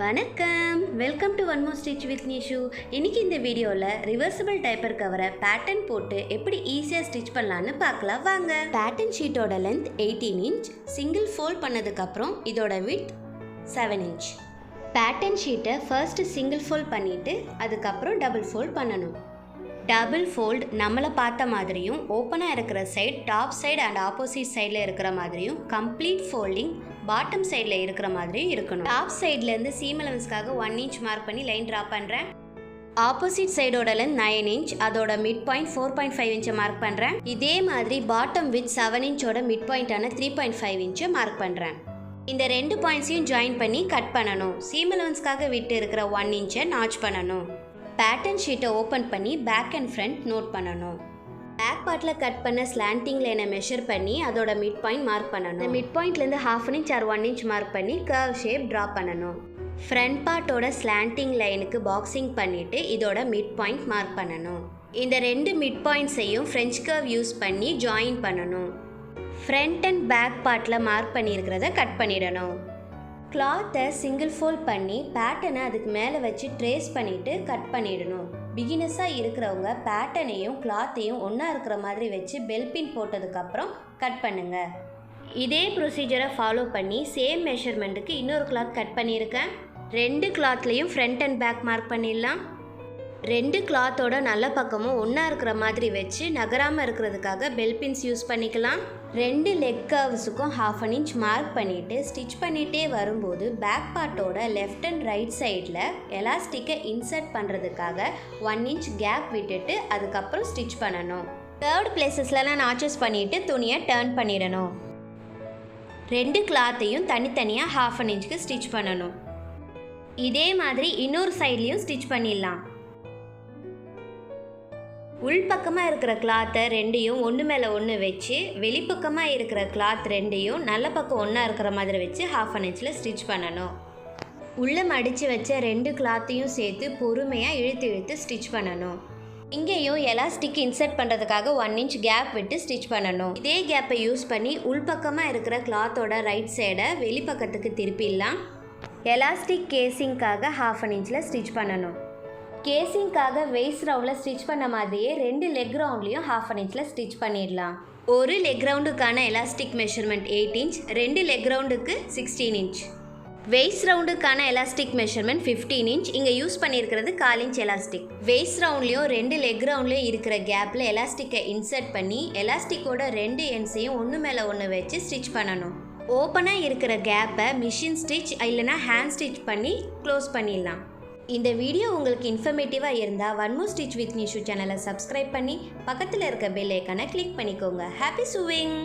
வணக்கம், welcome to one more stitch with Nishu. இன்னைக்கு இந்த வீடியோவில் ரிவர்சிபிள் டைப்பர் கவரை பேட்டர்ன் போட்டு எப்படி ஈஸியாக ஸ்டிச் பண்ணலான்னு பார்க்கலாம் வாங்க. பேட்டர்ன் ஷீட்டோட லென்த் 18 இன்ச், சிங்கிள் ஃபோல்ட் பண்ணதுக்கப்புறம் இதோட விட்த் 7 இன்ச். பேட்டர்ன் ஷீட்டை ஃபர்ஸ்ட் சிங்கிள் ஃபோல்ட் பண்ணிவிட்டு அதுக்கப்புறம் டபுள் ஃபோல்ட் பண்ணணும். டபுள் ஃபோல்ட் நம்மளை பார்த்த மாதிரியும் ஓப்பனாக இருக்கிற side top side and opposite சைடில் இருக்கிற மாதிரியும் கம்ப்ளீட் ஃபோல்டிங் பாட்டம் சைடில் இருக்கிற மாதிரியும் இருக்கணும். டாப் சைட்லேருந்து சீம் அலவன்ஸ்க்காக 1 இன்ச் மார்க் பண்ணி லைன் ட்ரா பண்ணுறேன். ஆப்போசிட் சைடோட லென்த் 9 இன்ச், அதோட மிட் பாயிண்ட் 4.5 இன்ச்சை மார்க் பண்ணுறேன். இதே மாதிரி பாட்டம் வித் 7 இன்ச்சோட மிட் பாயிண்டான 3.5 இன்ச்சை மார்க் பண்ணுறேன். இந்த ரெண்டு பாயிண்ட்ஸையும் ஜாயின் பண்ணி கட் பண்ணணும். சீம் அலவன்ஸ்க்காக விட்டு இருக்கிற 1 இன்ச்சை நாச் பண்ணணும். பேட்டர்ன் ஷீட்டை ஓப்பன் பண்ணி பேக் அண்ட் ஃப்ரண்ட் நோட் பண்ணணும். பேக் பார்ட்டில் கட் பண்ண ஸ்லாண்டிங் லைனை மெஷர் பண்ணி அதோட மிட் பாயிண்ட் மார்க் பண்ணணும். இந்த மிட் பாயிண்ட்லேருந்து 1/2 இன்ச் ஆர் 1 இன்ச் மார்க் பண்ணி கர்வ் ஷேப் ட்ரா பண்ணணும். ஃப்ரண்ட் பார்ட்டோட ஸ்லாண்டிங் லைனுக்கு பாக்ஸிங் பண்ணிவிட்டு இதோட மிட் பாயிண்ட் மார்க் பண்ணணும். இந்த ரெண்டு மிட் பாயிண்ட்ஸையும் ஃப்ரெஞ்ச் கர்வ் யூஸ் பண்ணி ஜாயின் பண்ணணும். ஃப்ரண்ட் அண்ட் பேக் பார்ட்டில் மார்க் பண்ணியிருக்கிறத கட் பண்ணிடணும். கிளாத்தை சிங்கிள் ஃபோல்ட் பண்ணி பேட்டர்னை அதுக்கு மேலே வச்சு ட்ரேஸ் பண்ணிவிட்டு கட் பண்ணிடணும். பிகினஸாக இருக்கிறவங்க பேட்டர்னையும் கிளாத்தையும் ஒன்றா இருக்கிற மாதிரி வச்சு பெல்பின் போட்டதுக்கப்புறம் கட் பண்ணுங்கள். இதே ப்ரொசீஜரை ஃபாலோ பண்ணி சேம் மெஷர்மெண்ட்டுக்கு இன்னொரு கிளாத் கட் பண்ணியிருக்கேன். ரெண்டு கிளாத்லேயும் ஃப்ரண்ட் அண்ட் பேக் மார்க் பண்ணிடலாம். ரெண்டு கிளாத்தோட நல்ல பக்கமும் ஒன்றா இருக்கிற மாதிரி வச்சு நகராமல் இருக்கிறதுக்காக பெல்பின்ஸ் யூஸ் பண்ணிக்கலாம். ரெண்டு லெக் கர்வ்ஸுக்கும் 1/2 இன்ச் மார்க் பண்ணிவிட்டு ஸ்டிச் பண்ணிகிட்டே வரும்போது பேக் பார்ட்டோட லெஃப்ட் அண்ட் ரைட் சைடில் எலாஸ்டிக்கை இன்சர்ட் பண்ணுறதுக்காக 1 இன்ச் கேப் விட்டுட்டு அதுக்கப்புறம் ஸ்டிச் பண்ணணும். தேர்ட் பிளேசஸ்லாம் நாச்சஸ் பண்ணிவிட்டு துணியை டர்ன் பண்ணிடணும். ரெண்டு கிளாத்தையும் தனித்தனியாக 1/2 இன்ச்சுக்கு ஸ்டிச் பண்ணணும். இதே மாதிரி இன்னொரு சைட்லேயும் ஸ்டிச் பண்ணிடலாம். உள்பக்கமாக இருக்கிற கிளாத்தை ரெண்டையும் ஒன்று மேலே ஒன்று வச்சு வெளிப்பக்கமாக இருக்கிற கிளாத் ரெண்டையும் நல்ல பக்கம் ஒன்றா இருக்கிற மாதிரி வச்சு 1/2 இன்ச்சில் ஸ்டிச் பண்ணணும். உள்ளே மடித்து வச்ச ரெண்டு கிளாத்தையும் சேர்த்து பொறுமையாக இழுத்து இழுத்து ஸ்டிச் பண்ணணும். இங்கேயும் எலாஸ்டிக் இன்சர்ட் பண்ணுறதுக்காக 1 இன்ச் கேப் விட்டு ஸ்டிச் பண்ணணும். இதே கேப்பை யூஸ் பண்ணி உள்பக்கமாக இருக்கிற கிளாத்தோட ரைட் சைடை வெளிப்பக்கத்துக்கு திருப்பிடலாம். எலாஸ்டிக் கேசிங்காக 1/2 இன்ச்சில் ஸ்டிச் பண்ணணும். கேசிங்காக வெய்ஸ்ட் ரவுண்டில் ஸ்டிச் பண்ண மாதிரியே ரெண்டு லெக் ரவுண்ட்லேயும் 1/2 இன்ச்சில் ஸ்டிச் பண்ணிடலாம். ஒரு லெக் ரவுண்டுக்கான எலாஸ்டிக் மெஷர்மெண்ட் 8 இன்ச், ரெண்டு லெக் ரவுண்டுக்கு 16 இன்ச். வெய்ஸ்ட் ரவுண்டுக்கான எலாஸ்டிக் மெஷர்மெண்ட் 15 இன்ச். இங்கே யூஸ் பண்ணியிருக்கிறது 1/4 இன்ச் எலாஸ்டிக். வெய்ஸ்ட் ரவுண்ட்லேயும் ரெண்டு லெக் ரவுண்ட்லேயும் இருக்கிற கேப்பில் எலாஸ்டிக்கை இன்சர்ட் பண்ணி எலாஸ்டிக்கோட ரெண்டு எண்ட்ஸையும் ஒன்று மேலே ஒன்று வச்சு ஸ்டிச் பண்ணணும். ஓப்பனாக இருக்கிற கேப்பை மிஷின் ஸ்டிச் இல்லைனா ஹேண்ட் ஸ்டிச் பண்ணி க்ளோஸ் பண்ணிடலாம். இந்த வீடியோ உங்களுக்கு இன்ஃபர்மேட்டிவாக இருந்தால் one more stitch with Nishu சேனலை சப்ஸ்கிரைப் பண்ணி பக்கத்தில் இருக்க பெல் ஐக்கானை கிளிக் பண்ணிக்கோங்க. Happy chewing!